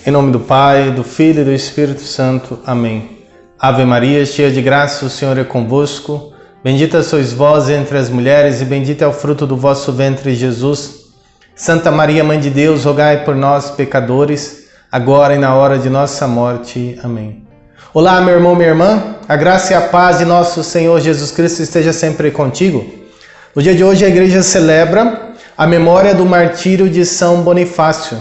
Em nome do Pai, do Filho e do Espírito Santo. Amém. Ave Maria, cheia de graça, o Senhor é convosco. Bendita sois vós entre as mulheres e bendito é o fruto do vosso ventre, Jesus. Santa Maria, Mãe de Deus, rogai por nós, pecadores, agora e na hora de nossa morte. Amém. Olá, meu irmão, minha irmã. A graça e a paz de nosso Senhor Jesus Cristo esteja sempre contigo. No dia de hoje, a igreja celebra a memória do martírio de São Bonifácio.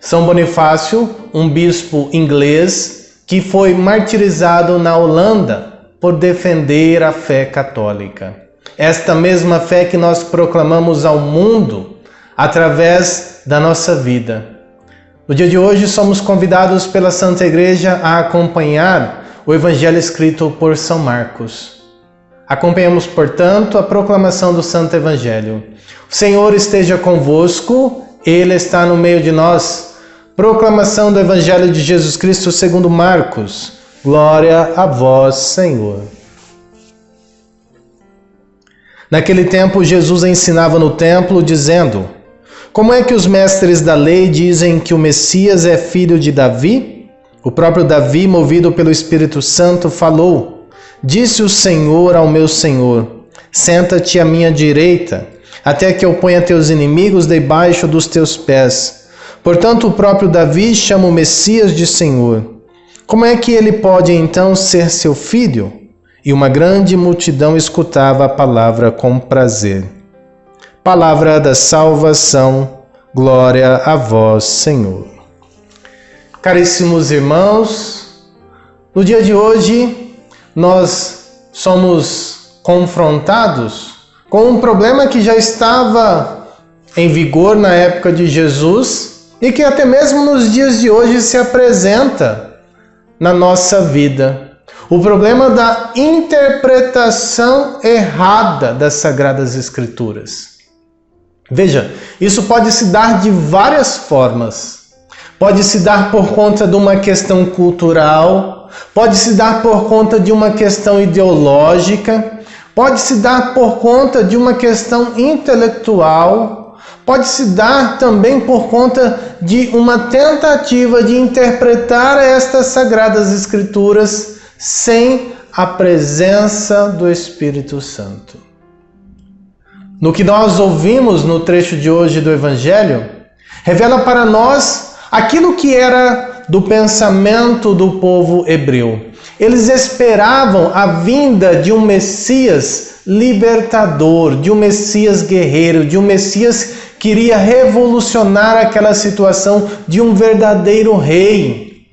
São Bonifácio, um bispo inglês que foi martirizado na Holanda por defender a fé católica. Esta mesma fé que nós proclamamos ao mundo através da nossa vida. No dia de hoje, somos convidados pela Santa Igreja a acompanhar o Evangelho escrito por São Marcos. Acompanhamos, portanto, a proclamação do Santo Evangelho. O Senhor esteja convosco, Ele está no meio de nós. Proclamação do Evangelho de Jesus Cristo segundo Marcos. Glória a vós, Senhor. Naquele tempo, Jesus ensinava no templo, dizendo: Como é que os mestres da lei dizem que o Messias é filho de Davi? O próprio Davi, movido pelo Espírito Santo, falou: Disse o Senhor ao meu Senhor: Senta-te à minha direita, até que eu ponha teus inimigos debaixo dos teus pés. Portanto, o próprio Davi chama o Messias de Senhor. Como é que ele pode então ser seu filho? E uma grande multidão escutava a palavra com prazer. Palavra da salvação, glória a vós, Senhor. Caríssimos irmãos, no dia de hoje nós somos confrontados com um problema que já estava em vigor na época de Jesus e que até mesmo nos dias de hoje se apresenta na nossa vida. O problema da interpretação errada das Sagradas Escrituras. Veja, isso pode se dar de várias formas. Pode se dar por conta de uma questão cultural, pode se dar por conta de uma questão ideológica, pode se dar por conta de uma questão intelectual, pode se dar também por conta de uma tentativa de interpretar estas Sagradas Escrituras sem a presença do Espírito Santo. No que nós ouvimos no trecho de hoje do Evangelho, revela para nós aquilo que era do pensamento do povo hebreu. Eles esperavam a vinda de um Messias libertador, de um Messias guerreiro, de um Messias que iria revolucionar aquela situação, de um verdadeiro rei.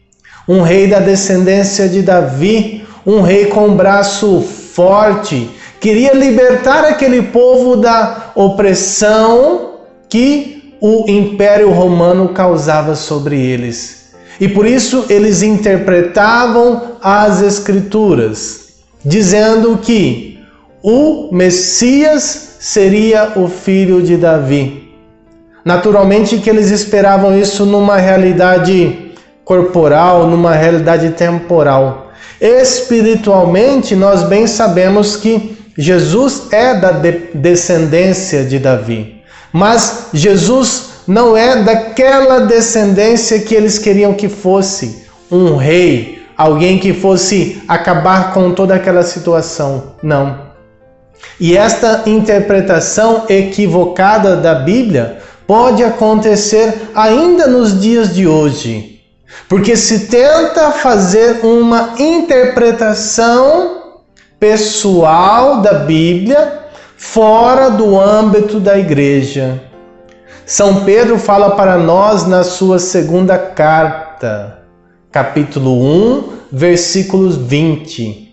Um rei da descendência de Davi, um rei com um braço forte, queria libertar aquele povo da opressão que o Império Romano causava sobre eles. E por isso eles interpretavam as Escrituras, dizendo que o Messias seria o filho de Davi. Naturalmente que eles esperavam isso numa realidade corporal, numa realidade temporal. Espiritualmente, nós bem sabemos que Jesus é da descendência de Davi. Mas Jesus não é daquela descendência que eles queriam que fosse um rei, alguém que fosse acabar com toda aquela situação. Não. E esta interpretação equivocada da Bíblia pode acontecer ainda nos dias de hoje. Porque se tenta fazer uma interpretação pessoal da Bíblia fora do âmbito da igreja. São Pedro fala para nós na sua segunda carta, capítulo 1, versículos 20.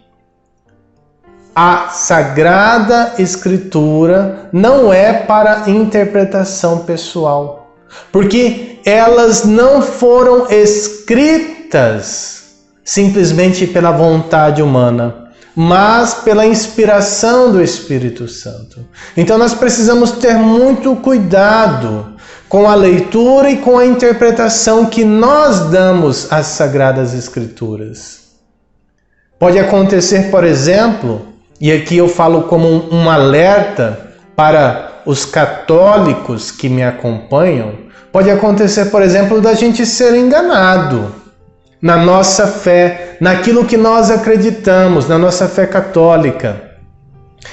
A Sagrada Escritura não é para interpretação pessoal, porque elas não foram escritas simplesmente pela vontade humana, mas pela inspiração do Espírito Santo. Então nós precisamos ter muito cuidado com a leitura e com a interpretação que nós damos às Sagradas Escrituras. Pode acontecer, por exemplo, e aqui eu falo como um alerta para os católicos que me acompanham, Pode acontecer, por exemplo, da gente ser enganado na nossa fé, naquilo que nós acreditamos, na nossa fé católica.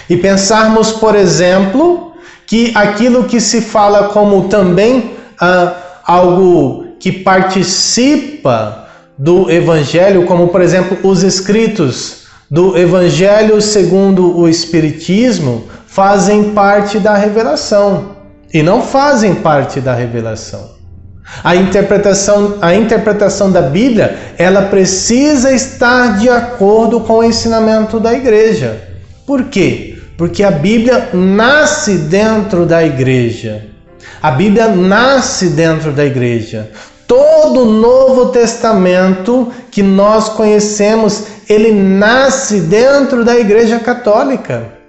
E pensarmos, por exemplo, que aquilo que se fala como também algo que participa do Evangelho, como por exemplo os escritos do Evangelho segundo o Espiritismo, fazem parte da revelação e não fazem parte da revelação. A interpretação da Bíblia, ela precisa estar de acordo com o ensinamento da Igreja. Por quê? Porque a Bíblia nasce dentro da Igreja. A Bíblia nasce dentro da Igreja. Todo o Novo Testamento que nós conhecemos, ele nasce dentro da Igreja Católica.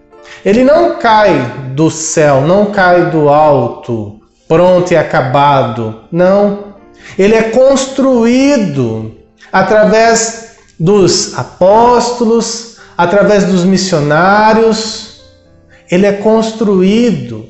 Ele não cai do céu, não cai do alto, pronto e acabado. Não. Ele é construído através dos apóstolos, através dos missionários. Ele é construído,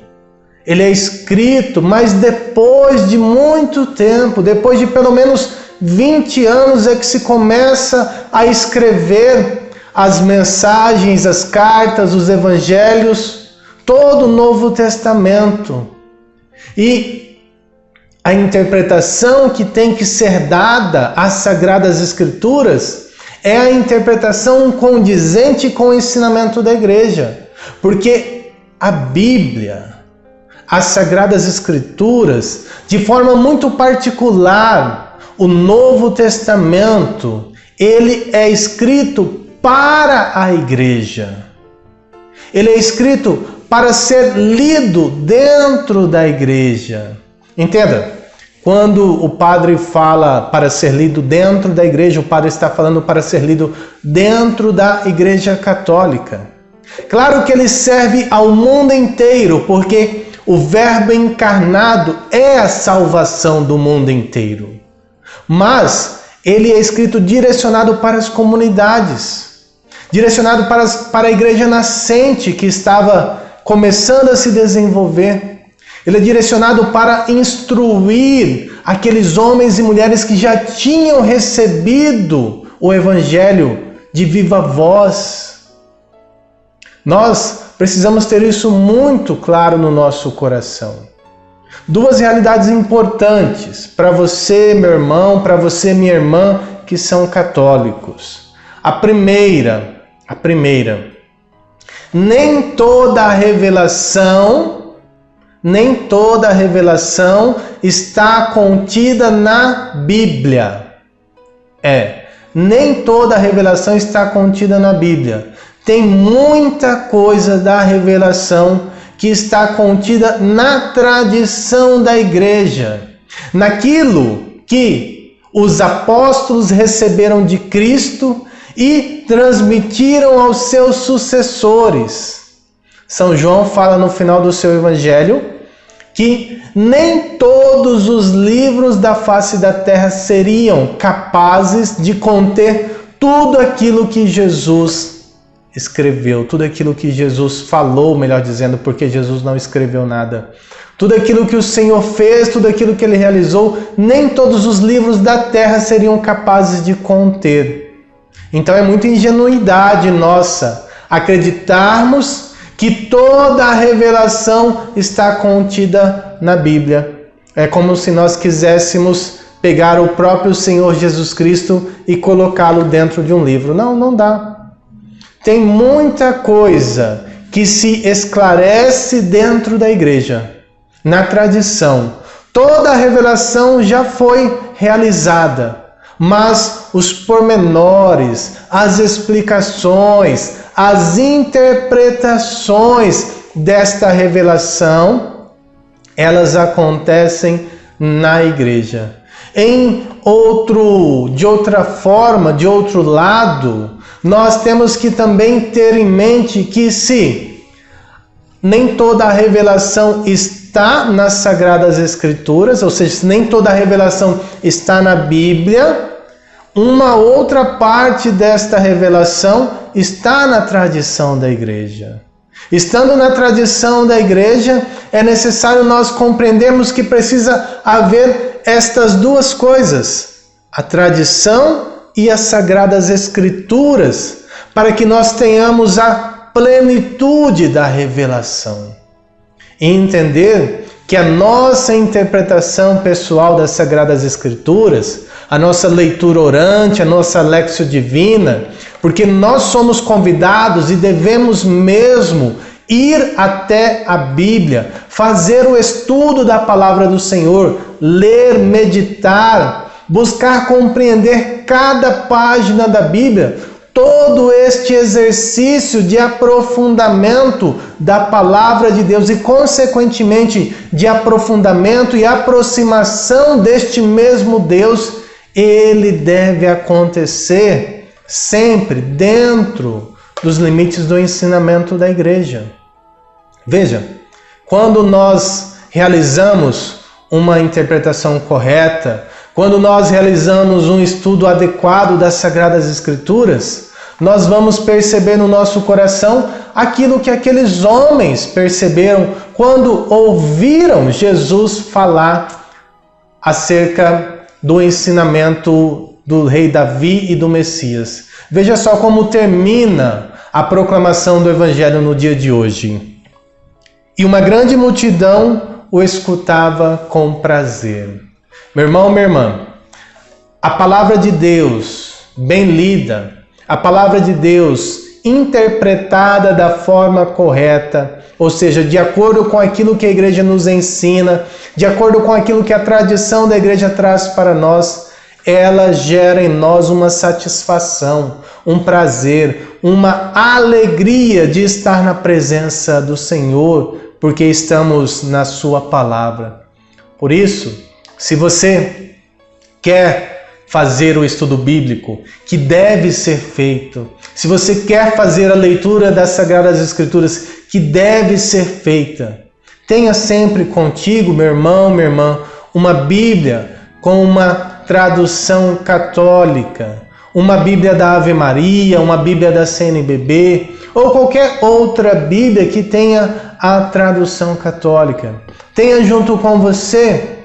ele é escrito, mas depois de muito tempo, depois de pelo menos 20 anos é que se começa a escrever as mensagens, as cartas, os evangelhos, todo o Novo Testamento. E a interpretação que tem que ser dada às Sagradas Escrituras é a interpretação condizente com o ensinamento da Igreja. Porque a Bíblia, as Sagradas Escrituras, de forma muito particular, o Novo Testamento, ele é escrito para a Igreja. Ele é escrito para ser lido dentro da Igreja. Entenda, quando o padre fala para ser lido dentro da Igreja, o padre está falando para ser lido dentro da Igreja Católica. Claro que ele serve ao mundo inteiro, porque o Verbo encarnado é a salvação do mundo inteiro. Mas ele é escrito direcionado para as comunidades, direcionado para a igreja nascente que estava começando a se desenvolver. Ele é direcionado para instruir aqueles homens e mulheres que já tinham recebido o Evangelho de viva voz. Nós precisamos ter isso muito claro no nosso coração. Duas realidades importantes para você, meu irmão, para você, minha irmã, que são católicos. A primeira, nem toda a revelação está contida na Bíblia. Nem toda a revelação está contida na Bíblia. Tem muita coisa da revelação que está contida na tradição da Igreja, naquilo que os apóstolos receberam de Cristo e transmitiram aos seus sucessores. São João fala no final do seu Evangelho que nem todos os livros da face da terra seriam capazes de conter tudo aquilo que Jesus escreveu, tudo aquilo que Jesus falou, melhor dizendo, porque Jesus não escreveu nada. Tudo aquilo que o Senhor fez, tudo aquilo que Ele realizou, nem todos os livros da terra seriam capazes de conter. Então é muita ingenuidade nossa acreditarmos que toda a revelação está contida na Bíblia. É como se nós quiséssemos pegar o próprio Senhor Jesus Cristo e colocá-lo dentro de um livro. Não, não dá. Tem muita coisa que se esclarece dentro da Igreja, na tradição. Toda a revelação já foi realizada, mas os pormenores, as explicações, as interpretações desta revelação, elas acontecem na Igreja. De outra forma, de outro lado, nós temos que também ter em mente que se nem toda a revelação está nas Sagradas Escrituras, ou seja, se nem toda a revelação está na Bíblia, uma outra parte desta revelação está na tradição da Igreja. Estando na tradição da Igreja, é necessário nós compreendermos que precisa haver estas duas coisas, a tradição e as Sagradas Escrituras, para que nós tenhamos a plenitude da revelação. E entender que a nossa interpretação pessoal das Sagradas Escrituras, a nossa leitura orante, a nossa Léxio Divina, porque nós somos convidados e devemos mesmo ir até a Bíblia, fazer o estudo da Palavra do Senhor, ler, meditar, buscar compreender cada página da Bíblia, todo este exercício de aprofundamento da Palavra de Deus e, consequentemente, de aprofundamento e aproximação deste mesmo Deus, ele deve acontecer sempre dentro dos limites do ensinamento da igreja. Veja, quando nós realizamos uma interpretação correta, quando nós realizamos um estudo adequado das Sagradas Escrituras, nós vamos perceber no nosso coração aquilo que aqueles homens perceberam quando ouviram Jesus falar acerca do ensinamento do rei Davi e do Messias. Veja só como termina a proclamação do Evangelho no dia de hoje. E uma grande multidão o escutava com prazer. Meu irmão, minha irmã, a palavra de Deus bem lida, a palavra de Deus interpretada da forma correta, ou seja, de acordo com aquilo que a igreja nos ensina, de acordo com aquilo que a tradição da igreja traz para nós, ela gera em nós uma satisfação, um prazer, uma alegria de estar na presença do Senhor, porque estamos na sua palavra. Por isso, se você quer fazer o estudo bíblico, que deve ser feito, se você quer fazer a leitura das Sagradas Escrituras, que deve ser feita, tenha sempre contigo, meu irmão, minha irmã, uma Bíblia com uma tradução católica, uma Bíblia da Ave Maria, uma Bíblia da CNBB, ou qualquer outra Bíblia que tenha a tradução católica. Tenha junto com você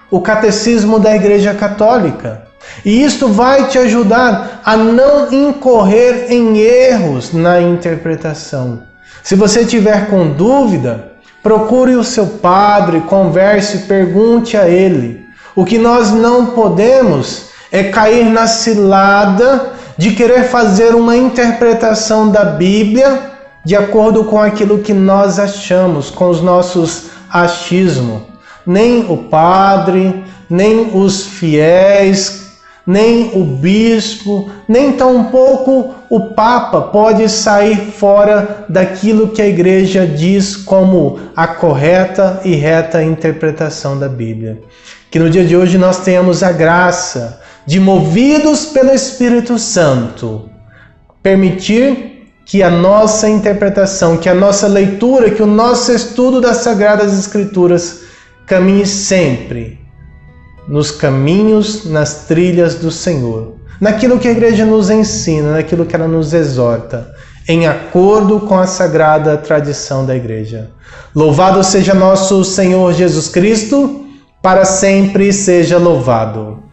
o Catecismo da Igreja Católica. E isto vai te ajudar a não incorrer em erros na interpretação. Se você tiver com dúvida, procure o seu padre, converse, pergunte a ele. O que nós não podemos é cair na cilada de querer fazer uma interpretação da Bíblia de acordo com aquilo que nós achamos, com os nossos achismos. Nem o padre, nem os fiéis, nem o bispo, nem tampouco o Papa pode sair fora daquilo que a igreja diz como a correta e reta interpretação da Bíblia. Que no dia de hoje nós tenhamos a graça de, movidos pelo Espírito Santo, permitir que a nossa interpretação, que a nossa leitura, que o nosso estudo das Sagradas Escrituras caminhe sempre nos caminhos, nas trilhas do Senhor, naquilo que a igreja nos ensina, naquilo que ela nos exorta, em acordo com a sagrada tradição da igreja. Louvado seja nosso Senhor Jesus Cristo, para sempre seja louvado.